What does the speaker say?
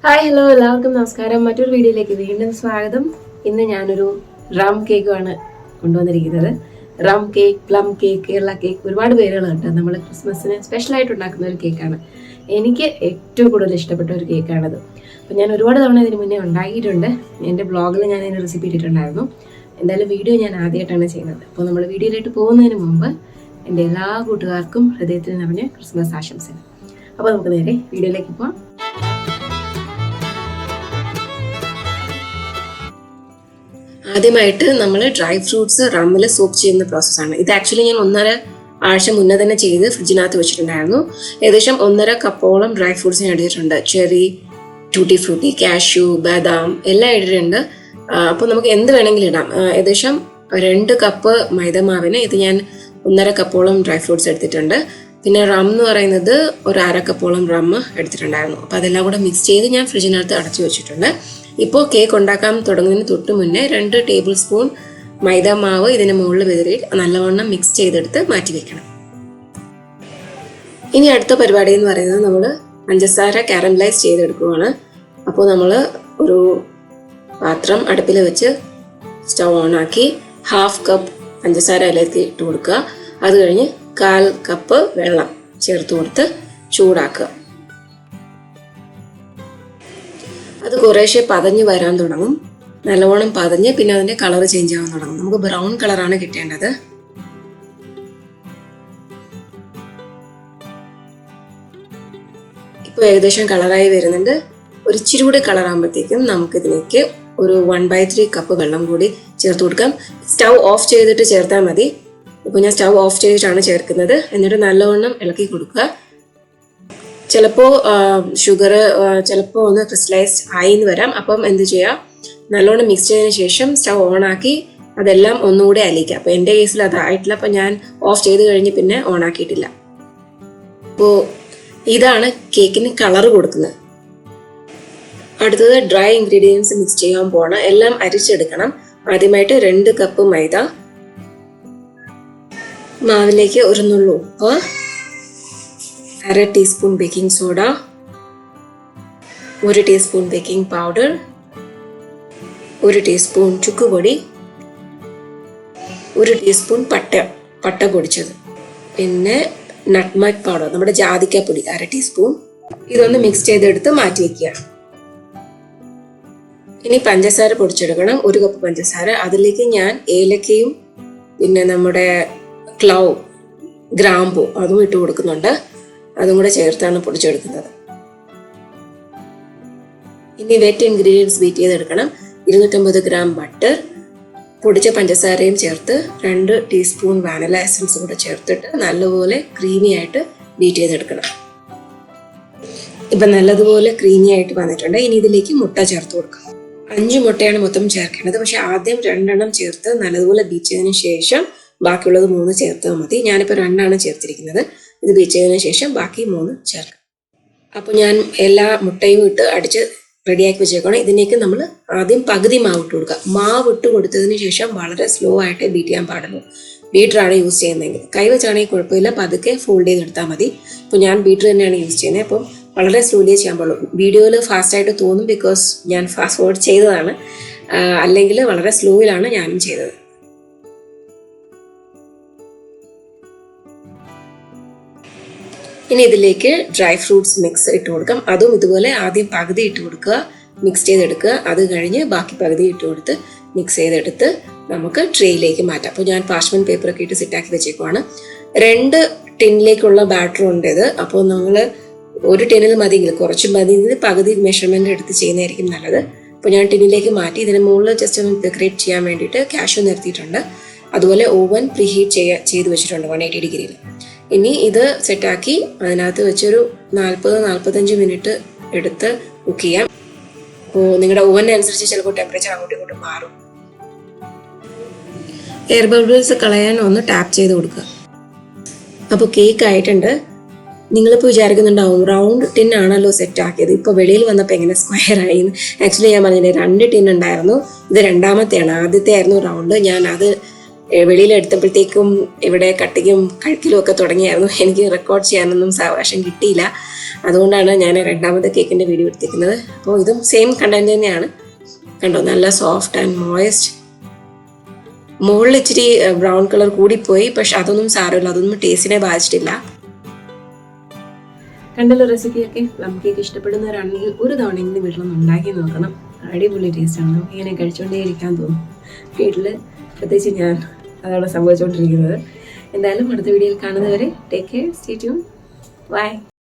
Hi hello എല്ലാവർക്കും നമസ്കാരം. മറ്റൊരു വീഡിയോയിലേക്ക് വീണ്ടും സ്വാഗതം. ഇന്ന് ഞാനൊരു റം കേക്കാണ് കൊണ്ടുവന്നിരിക്കുന്നത്. Rum cake, plum cake, Kerala cake, ഒരുപാട് പേരുകളുണ്ട്. നമ്മൾ ക്രിസ്മസിന് സ്പെഷ്യലായിട്ട് ഉണ്ടാക്കുന്ന ഒരു കേക്കാണ്. എനിക്ക് ഏറ്റവും കൂടുതൽ ഇഷ്ടപ്പെട്ട ഒരു കേക്കാണത്. അപ്പോൾ ഞാൻ ഒരുപാട് തവണ ഇതിന് മുന്നേ ഉണ്ടാക്കിയിട്ടുണ്ട്. എൻ്റെ ബ്ലോഗിൽ ഞാൻ അതിൻ്റെ റെസിപ്പി ഇട്ടിട്ടുണ്ടായിരുന്നു. എന്തായാലും വീഡിയോ ഞാൻ ആദ്യമായിട്ടാണ് ചെയ്യുന്നത്. അപ്പോൾ നമ്മൾ വീഡിയോയിലേക്ക് പോകുന്നതിന് മുമ്പ് എൻ്റെ എല്ലാ കൂട്ടുകാർക്കും ഹൃദയത്തിൽ നിറഞ്ഞ ക്രിസ്മസ് ആശംസകൾ. അപ്പോൾ നമുക്ക് നേരെ വീഡിയോയിലേക്ക് പോകാം. ആദ്യമായിട്ട് നമ്മൾ ഡ്രൈ ഫ്രൂട്ട്സ് റമ്മിൽ സോക്ക് ചെയ്യുന്ന പ്രോസസ്സാണ് ഇത്. ആക്ച്വലി ഞാൻ 1.5 ആഴ്ച മുന്നേ തന്നെ ചെയ്ത് ഫ്രിഡ്ജിനകത്ത് വെച്ചിട്ടുണ്ടായിരുന്നു. ഏകദേശം 1.5 കപ്പോളം ഡ്രൈ ഫ്രൂട്ട്സ് ഞാൻ എടുത്തിട്ടുണ്ട്. ചെറി, ടൂട്ടി ഫ്രൂട്ടി, കാഷ്യൂ, ബദാം എല്ലാം ഇട്ടിട്ടുണ്ട്. അപ്പോൾ നമുക്ക് എന്ത് വേണമെങ്കിലും ഇടാം. ഏകദേശം 2 കപ്പ് മൈദമാവിന് ഇത് ഞാൻ 1.5 കപ്പോളം ഡ്രൈ ഫ്രൂട്ട്സ് എടുത്തിട്ടുണ്ട്. പിന്നെ റം എന്ന് പറയുന്നത് ഒരു 1/2 കപ്പോളം റം എടുത്തിട്ടുണ്ടായിരുന്നു. അപ്പോൾ അതെല്ലാം കൂടെ മിക്സ് ചെയ്ത് ഞാൻ ഫ്രിഡ്ജിനകത്ത് അടച്ചു വെച്ചിട്ടുണ്ട്. ഇപ്പോൾ കേക്ക് ഉണ്ടാക്കാൻ തുടങ്ങുന്നതിന് തൊട്ട് മുന്നേ 2 ടേബിൾ സ്പൂൺ മൈദ മാവ് ഇതിന് മുകളിൽ വിതറി നല്ലവണ്ണം മിക്സ് ചെയ്തെടുത്ത് മാറ്റി വെക്കണം. ഇനി അടുത്ത പരിപാടി എന്ന് പറയുന്നത് നമ്മൾ പഞ്ചസാര കാരമലൈസ് ചെയ്തെടുക്കുകയാണ്. അപ്പോൾ നമ്മൾ ഒരു പാത്രം അടുപ്പിൽ വെച്ച് സ്റ്റൗ ഓണാക്കി 1/2 കപ്പ് പഞ്ചസാര അതിലേക്ക് ഇട്ട് കൊടുക്കുക. അത് കഴിഞ്ഞ് 1/4 കപ്പ് വെള്ളം ചേർത്ത് കൊടുത്ത് ചൂടാക്കുക. അത് കുറേശ്ശെ പതഞ്ഞ് വരാൻ തുടങ്ങും. നല്ലവണ്ണം പതഞ്ഞ് പിന്നെ അതിൻ്റെ കളർ ചേഞ്ച് ആവാൻ തുടങ്ങും. നമുക്ക് ബ്രൗൺ കളറാണ് കിട്ടേണ്ടത്. ഇപ്പോൾ ഏകദേശം കളറായി വരുന്നുണ്ട്. ഒരു ഇച്ചിരി കൂടി കളറാകുമ്പോഴത്തേക്കും നമുക്കിതിലേക്ക് ഒരു 1/3 കപ്പ് വെള്ളം കൂടി ചേർത്ത് കൊടുക്കാം. സ്റ്റൗ ഓഫ് ചെയ്തിട്ട് ചേർത്താൽ മതി. ഇപ്പോൾ ഞാൻ സ്റ്റൗ ഓഫ് ചെയ്തിട്ടാണ് ചേർക്കുന്നത്. എന്നിട്ട് നല്ലവണ്ണം ഇളക്കി കൊടുക്കുക. ചിലപ്പോൾ ഷുഗർ ചിലപ്പോൾ ഒന്ന് ക്രിസ്റ്റലൈസ്ഡ് ആയി എന്ന് വരാം. അപ്പം എന്ത് ചെയ്യുക, നല്ലോണം മിക്സ് ചെയ്തതിന് ശേഷം സ്റ്റൗ ഓണാക്കി അതെല്ലാം ഒന്നുകൂടെ അലിക്കുക. അപ്പോൾ എൻ്റെ കേസിൽ അതായിട്ടില്ല. അപ്പോൾ ഞാൻ ഓഫ് ചെയ്ത് കഴിഞ്ഞ് പിന്നെ ഓണാക്കിയിട്ടില്ല. അപ്പോൾ ഇതാണ് കേക്കിന് കളർ കൊടുക്കുന്നത്. അടുത്തത് ഡ്രൈ ഇൻഗ്രീഡിയൻസ് മിക്സ് ചെയ്യാൻ പോകണം. എല്ലാം അരിച്ചെടുക്കണം. ആദ്യമായിട്ട് 2 കപ്പ് മൈദ, മാവിലേക്ക് ഒരു നുള്ളു ഉപ്പ്, 1/2 teaspoon baking soda, 1 teaspoon baking powder, 1 teaspoon ചുക്കുപൊടി, 1 ടീസ്പൂൺ പട്ട പൊടിച്ചത്, പിന്നെ നട്ട്മഗ് പൗഡർ, നമ്മുടെ ജാതിക്കപ്പൊടി 1/2 ടീസ്പൂൺ. ഇതൊന്ന് മിക്സ് ചെയ്തെടുത്ത് മാറ്റി വയ്ക്കുക. ഇനി പഞ്ചസാര പൊടിച്ചെടുക്കണം. 1 കപ്പ് പഞ്ചസാര. അതിലേക്ക് ഞാൻ ഏലക്കയും പിന്നെ നമ്മുടെ ഗ്രാമ്പൂ അതും ഇട്ട് കൊടുക്കുന്നുണ്ട്. അതും കൂടെ ചേർത്താണ് പൊടിച്ചെടുക്കുന്നത്. ഇനി വെറ്റ് ഇൻഗ്രീഡിയൻസ് ബീറ്റ് ചെയ്തെടുക്കണം. 250 ഗ്രാം ബട്ടർ, പൊടിച്ച പഞ്ചസാരയും ചേർത്ത് 2 ടീസ്പൂൺ വാനില എസൻസ് കൂടെ ചേർത്തിട്ട് നല്ലപോലെ ക്രീമി ആയിട്ട് ബീറ്റ് ചെയ്തെടുക്കണം. ഇപ്പം നല്ലതുപോലെ ക്രീമി ആയിട്ട് വന്നിട്ടുണ്ട്. ഇനി ഇതിലേക്ക് മുട്ട ചേർത്ത് കൊടുക്കാം. 5 മുട്ടയാണ് മൊത്തം ചേർക്കേണ്ടത്. പക്ഷെ ആദ്യം 2 എണ്ണം ചേർത്ത് നല്ലതുപോലെ ബീറ്റ് ചെയ്തതിന് ശേഷം ബാക്കിയുള്ളത് 3 ചേർത്താൽ മതി. ഞാനിപ്പോൾ 2 ആണ് ചേർത്തിരിക്കുന്നത്. ഇത് ബീറ്റ് ചെയ്തതിന് ശേഷം ബാക്കി 3 ചേർക്കാം. അപ്പോൾ ഞാൻ എല്ലാ മുട്ടയും ഇട്ട് അടിച്ച് റെഡിയാക്കി വെച്ചേക്കണം. ഇതിലേക്ക് നമ്മൾ ആദ്യം പകുതി മാവ് ഇട്ട് കൊടുക്കുക. മാവ് ഇട്ട് കൊടുത്തതിന് ശേഷം വളരെ സ്ലോ ആയിട്ട് ബീറ്റ് ചെയ്യാൻ പാടുള്ളൂ. ബീറ്ററാണ് യൂസ് ചെയ്യുന്നതെങ്കിൽ. കൈ വെച്ചാണെങ്കിൽ കുഴപ്പമില്ല, പതുക്കെ ഫോൾഡ് ചെയ്തെടുത്താൽ മതി. ഇപ്പോൾ ഞാൻ ബീറ്റർ തന്നെയാണ് യൂസ് ചെയ്യുന്നത്. അപ്പം വളരെ സ്ലോലിയേ ചെയ്യാൻ പാടുള്ളൂ. വീഡിയോയിൽ ഫാസ്റ്റായിട്ട് തോന്നും, ബിക്കോസ് ഞാൻ ഫാസ്റ്റ് ഫോർവേഡ് ചെയ്തതാണ്. അല്ലെങ്കിൽ വളരെ സ്ലോയിലാണ് ഞാനും ചെയ്തത്. ഇനി ഇതിലേക്ക് ഡ്രൈ ഫ്രൂട്ട്സ് മിക്സ് ഇട്ട് കൊടുക്കാം. അതും ഇതുപോലെ ആദ്യം പകുതി ഇട്ട് കൊടുക്കുക, മിക്സ് ചെയ്തെടുക്കുക. അത് കഴിഞ്ഞ് ബാക്കി പകുതി ഇട്ട് കൊടുത്ത് മിക്സ് ചെയ്തെടുത്ത് നമുക്ക് ട്രേയിലേക്ക് മാറ്റാം. അപ്പോൾ ഞാൻ പാർച്ച്മെന്റ് പേപ്പറൊക്കെ ഇട്ട് സെറ്റാക്കി വെച്ചേക്കുവാണ്. 2 ടിന്നിലേക്കുള്ള ബാറ്റർ ഉണ്ട് ഇത്. അപ്പോൾ നമ്മൾ ഒരു ടിന്നിൽ മതിയെങ്കിൽ കുറച്ച് മതിയെങ്കിൽ പകുതി മെഷർമെന്റ് എടുത്ത് ചെയ്യുന്നതായിരിക്കും നല്ലത്. അപ്പോൾ ഞാൻ ടിന്നിലേക്ക് മാറ്റി ഇതിന് മുകളിൽ ജസ്റ്റ് ഒന്ന് ഡെക്കറേറ്റ് ചെയ്യാൻ വേണ്ടിയിട്ട് കാഷ്യൂ നിർത്തിയിട്ടുണ്ട്. അതുപോലെ ഓവൻ പ്രീഹീറ്റ് ചെയ്ത് വെച്ചിട്ടുണ്ട് 180 ഡിഗ്രിയിൽ. ഇനി ഇത് സെറ്റാക്കി അതിനകത്ത് വെച്ചൊരു 40-45 മിനിറ്റ് എടുത്ത് കുക്ക് ചെയ്യാം. അപ്പോൾ നിങ്ങളുടെ ഓവനനുസരിച്ച് ചിലപ്പോൾ ടെമ്പറേച്ചർ അങ്ങോട്ടും ഇങ്ങോട്ടും മാറും. എയർ ബബിൾസ് കളയാൻ ഒന്ന് ടാപ്പ് ചെയ്ത് കൊടുക്കുക. അപ്പോൾ കേക്ക് ആയിട്ടുണ്ട്. നിങ്ങളിപ്പോൾ വിചാരിക്കുന്നുണ്ടാവും റൗണ്ട് ടിൻ ആണല്ലോ സെറ്റ് ആക്കിയത്, ഇപ്പോൾ വെളിയിൽ വന്നപ്പോൾ എങ്ങനെ സ്ക്വയർ ആയി. ആക്ച്വലി ഞാൻ പറഞ്ഞില്ലേ 2 ടിൻ ഉണ്ടായിരുന്നു. ഇത് രണ്ടാമത്തെയാണ്. ആദ്യത്തെ ആയിരുന്നു റൗണ്ട്. ഞാൻ അത് വെളിയിലെടുത്തപ്പോഴത്തേക്കും ഇവിടെ കട്ടിങ്ങും കഴിക്കലും ഒക്കെ തുടങ്ങിയായിരുന്നു. എനിക്ക് റെക്കോർഡ് ചെയ്യാനൊന്നും സാവകാശം കിട്ടിയില്ല. അതുകൊണ്ടാണ് ഞാൻ രണ്ടാമത്തെ കേക്കിൻ്റെ വീഡിയോ എടുത്തിരിക്കുന്നത്. അപ്പോൾ ഇതും സെയിം കണ്ടന്റ് തന്നെയാണ്. കണ്ടോ, നല്ല സോഫ്റ്റ് ആൻഡ് മോയിസ്റ്റ്. മുകളിൽ ഇച്ചിരി ബ്രൗൺ കളർ കൂടിപ്പോയി, പക്ഷെ അതൊന്നും സാരമില്ല, അതൊന്നും ടേസ്റ്റിനെ ബാധിച്ചിട്ടില്ല. കണ്ടല്ലോ റെസിപ്പിയൊക്കെ. പ്ലം കേക്ക് ഇഷ്ടപ്പെടുന്നവരാണെങ്കിൽ ഒരു തവണയെങ്കിലും വീട്ടിലൊന്ന് ഉണ്ടാക്കി നോക്കണം. അടിപൊളി ടേസ്റ്റാണ്. നമുക്ക് ഇങ്ങനെ കഴിച്ചുകൊണ്ടേ ഇരിക്കാൻ തോന്നും. വീട്ടിൽ പ്രത്യേകിച്ച് ഞാൻ അതാണ് സംഭവിച്ചുകൊണ്ടിരിക്കുന്നത്. എന്തായാലും അടുത്ത വീഡിയോയിൽ കാണുന്നവരെ take care, stay tune, by.